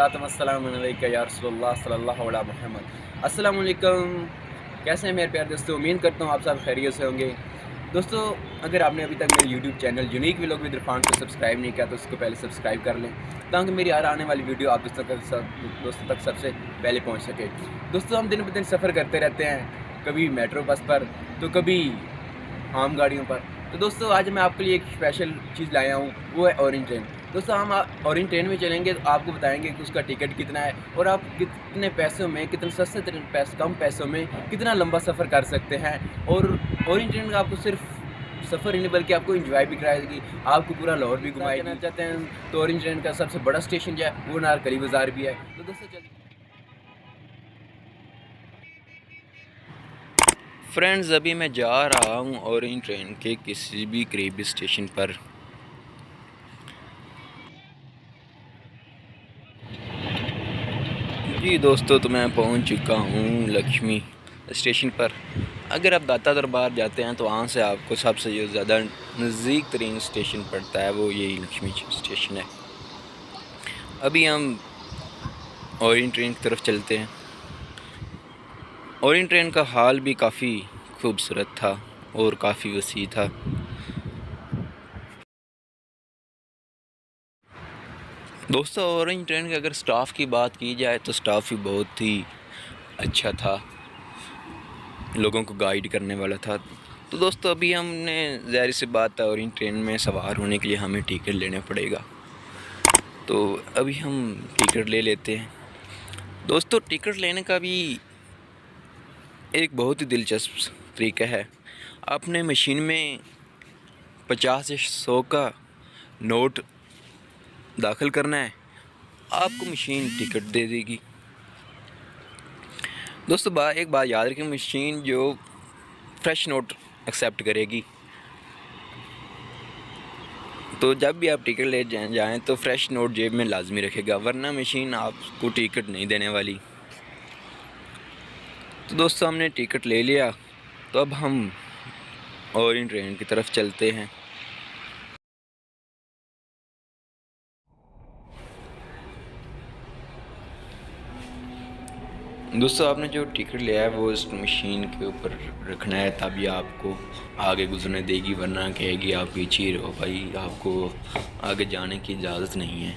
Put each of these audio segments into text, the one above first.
अस्सलातु वस्सलामु अलैका या रसूलल्लाह सल्लल्लाहु अलैहि मुहम्मद। अस्सलामु अलैकुम। कैसे हैं मेरे प्यारे दोस्तों? उम्मीद करता हूँ आप सब खैरियत से होंगे। दोस्तों, अगर आपने अभी तक मेरे YouTube channel unique vlog with Irfan को सब्सक्राइब नहीं किया तो उसको पहले सब्सक्राइब कर लें, ताकि मेरी हर आने वाली वीडियो आप दोस्तों तक सबसे पहले पहुँच सके। दोस्तों, हम दिन ब दिन सफ़र करते रहते हैं, कभी मेट्रो बस पर तो कभी आम गाड़ियों पर। तो दोस्तों, आज मैं आपके लिए एक स्पेशल चीज़ लाया हूँ, वो है ऑरेंज ट्रेन। दोस्तों, हम ऑरेंज ट्रेन में चलेंगे तो आपको बताएंगे कि उसका टिकट कितना है और आप कितने पैसों में, कितने सस्ते कम पैसों में कितना लंबा सफ़र कर सकते हैं। और ऑरेंज ट्रेन का आपको सिर्फ सफ़र ही नहीं बल्कि आपको एंजॉय भी कराएगी, आपको पूरा लाहौर भी घुमाएगी। चाहते हैं तो ऑरेंज ट्रेन का सबसे बड़ा स्टेशन जो है वो नारकली बाज़ार भी है। तो दोस्तों चलिए फ्रेंड्स, अभी मैं जा रहा हूँ ऑरेंज ट्रेन के किसी भी करीबी स्टेशन पर। जी दोस्तों, तो मैं पहुँच चुका हूँ लक्ष्मी स्टेशन पर। अगर आप दाता दरबार जाते हैं तो वहाँ से आपको सबसे जो ज़्यादा नज़दीक तरीन स्टेशन पड़ता है वो यही लक्ष्मी स्टेशन है। अभी हम ऑरेंज ट्रेन की तरफ चलते हैं। ऑरेंज ट्रेन का हाल भी काफ़ी खूबसूरत था और काफ़ी वसी था। दोस्तों, ऑरेंज ट्रेन के अगर स्टाफ की बात की जाए तो स्टाफ भी बहुत ही अच्छा था, लोगों को गाइड करने वाला था। तो दोस्तों, अभी हमने ज़ाहिर सी बात है ऑरेंज ट्रेन में सवार होने के लिए हमें टिकट लेना पड़ेगा। तो अभी हम टिकट ले लेते हैं। दोस्तों, टिकट लेने का भी एक बहुत ही दिलचस्प तरीका है। आपने मशीन में 50 या 100 का नोट दाखिल करना है, आपको मशीन टिकट दे देगी। दोस्तों, एक बात याद रखें, मशीन जो फ्रेश नोट एक्सेप्ट करेगी। तो जब भी आप टिकट ले जाएं तो फ्रेश नोट जेब में लाजमी रखेगा, वरना मशीन आपको टिकट नहीं देने वाली। तो दोस्तों, हमने टिकट ले लिया, तो अब हम ऑरेंज ट्रेन की तरफ चलते हैं। दोस्तों, आपने जो टिकट लिया है वो इस मशीन के ऊपर रखना है, तभी आपको आगे गुजरने देगी, वरना कहेगी आप पीछे ही रहो भाई, आपको आगे जाने की इजाज़त नहीं है।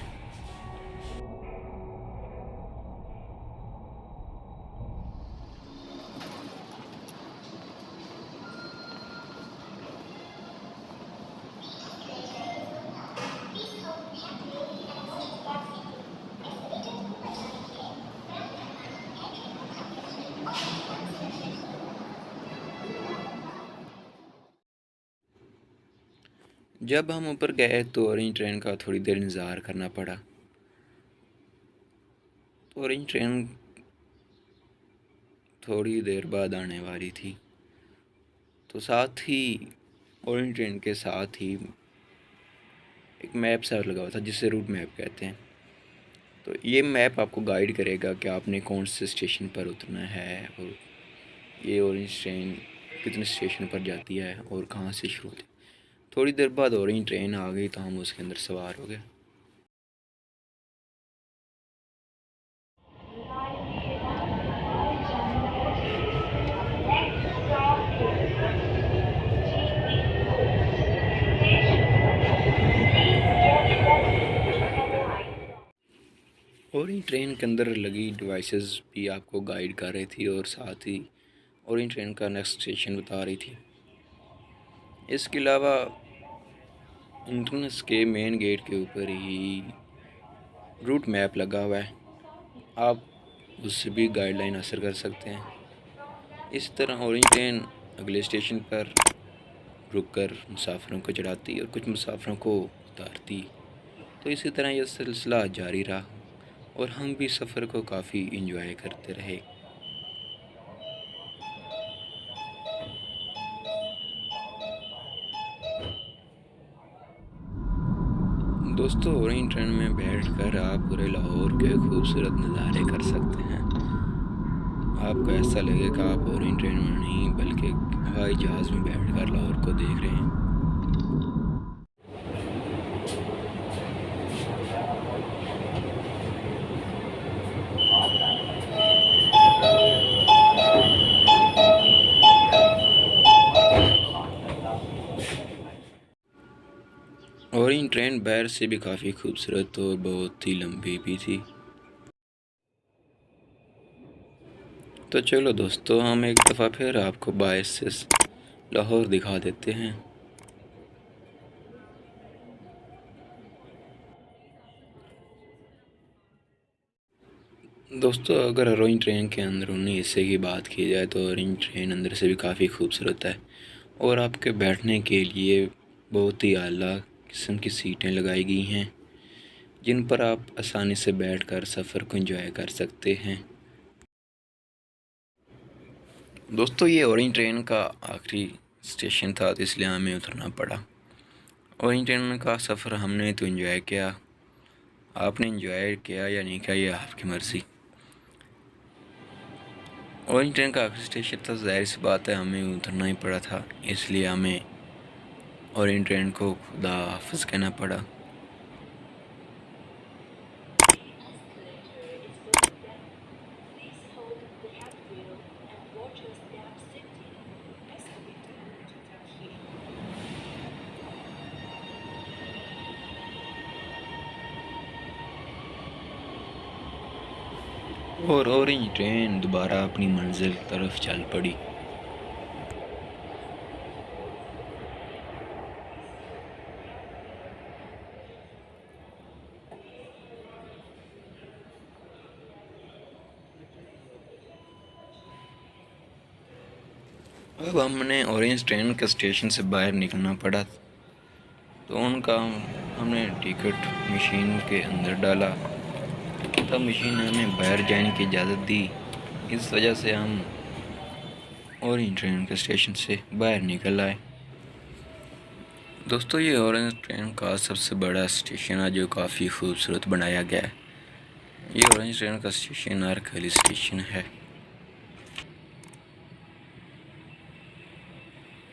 जब हम ऊपर गए तो ऑरेंज ट्रेन का थोड़ी देर इंतज़ार करना पड़ा। तो ऑरेंज ट्रेन थोड़ी देर बाद आने वाली थी। तो साथ ही ऑरेंज ट्रेन के साथ ही एक मैप सा लगा हुआ था, जिसे रूट मैप कहते हैं। तो ये मैप आपको गाइड करेगा कि आपने कौन से स्टेशन पर उतरना है और ये ऑरेंज ट्रेन कितने स्टेशन पर जाती है और कहाँ से शुरू होती है। थोड़ी देर बाद ऑरेंज ट्रेन आ गई तो हम उसके अंदर सवार हो गए। ऑरेंज ट्रेन के अंदर लगी डिवाइसेस भी आपको गाइड कर रही थी और साथ ही ऑरेंज ट्रेन का नेक्स्ट स्टेशन बता रही थी। इसके अलावा एंट्रेंस के मेन गेट के ऊपर ही रूट मैप लगा हुआ है, आप उससे भी गाइडलाइन हासिल कर सकते हैं। इस तरह ऑरेंज ट्रेन अगले स्टेशन पर रुककर मुसाफिरों को चढ़ाती और कुछ मुसाफिरों को उतारती। तो इसी तरह यह सिलसिला जारी रहा और हम भी सफ़र को काफ़ी इंजॉय करते रहे। दोस्तों, ऑरेंज ट्रेन में बैठकर आप पूरे लाहौर के खूबसूरत नज़ारे कर सकते हैं। आपको ऐसा लगेगा आप ऑरेंज ट्रेन में नहीं बल्कि हवाई जहाज़ में बैठकर लाहौर को देख रहे हैं। बाहर से भी काफ़ी खूबसूरत और बहुत ही लंबी भी थी। तो चलो दोस्तों, हम एक दफ़ा फिर आपको बाहर से लाहौर दिखा देते हैं। दोस्तों, अगर ऑरेंज ट्रेन के अंदरूनी हिस्से की बात की जाए तो ऑरेंज ट्रेन अंदर से भी काफ़ी खूबसूरत है और आपके बैठने के लिए बहुत ही आला किस्म की सीटें लगाई गई हैं, जिन पर आप आसानी से बैठकर सफ़र को एंजॉय कर सकते हैं। दोस्तों, ये ऑरेंज ट्रेन का आखिरी स्टेशन था, तो इसलिए हमें उतरना पड़ा। ऑरेंज ट्रेन का सफ़र हमने तो एंजॉय किया, आपने एंजॉय किया या नहीं किया, ये आपकी मर्ज़ी। ऑरेंज ट्रेन का आखिरी स्टेशन था, ज़ाहिर सी बात है हमें उतरना ही पड़ा था, इसलिए हमें ऑरेंज ट्रेन को खुदा हाफिज़ कहना पड़ा। और ऑरेंज ट्रेन दोबारा अपनी मंजिल की तरफ चल पड़ी। अब हमने ऑरेंज ट्रेन के स्टेशन से बाहर निकलना पड़ा, तो उनका हमने टिकट मशीन के अंदर डाला, तब मशीन ने हमें बाहर जाने की इजाज़त दी। इस वजह से हम ऑरेंज ट्रेन के स्टेशन से बाहर निकल आए। दोस्तों, ये ऑरेंज ट्रेन का सबसे बड़ा स्टेशन है जो काफ़ी खूबसूरत बनाया गया है। ये ऑरेंज ट्रेन का स्टेशन आरखली स्टेशन है।